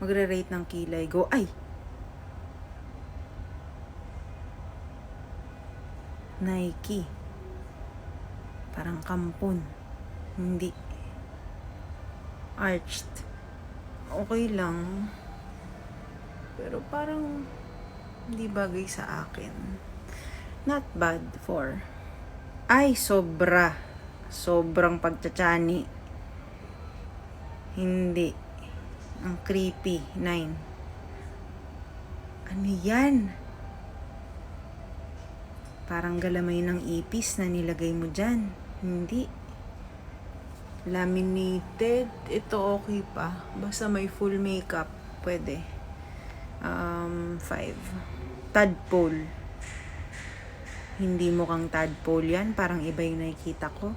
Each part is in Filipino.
Magre-rate ng kilay. Go. Ay! Nike. Parang kampon. Hindi. Arched. Okay lang. Pero parang hindi bagay sa akin. Not bad for. Ay, sobra. Sobrang pagtsatsani. Hindi. Ang creepy. 9. Ano yan? Parang galamay ng ipis na nilagay mo dyan. Hindi. Laminated. Ito okay pa. Basta may full makeup. Pwede. 5. Tadpole. Hindi mukhang tadpole yan. Parang iba yung nakikita ko.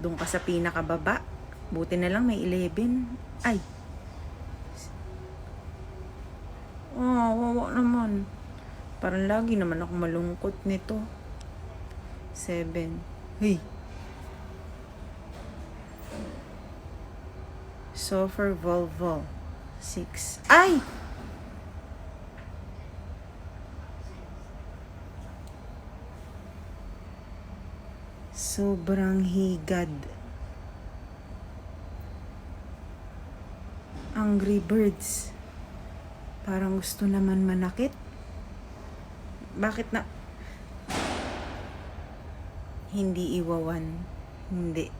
Doon ka sa pinakababa. Buti na lang may 11. Ay. Wawa naman. Parang lagi naman ako malungkot nito. 7. Hey. Sofer Volvo. 6. Ay! Sobrang higad. Angry Birds. Parang gusto naman manakit. Bakit na? Hindi iwawan. Hindi.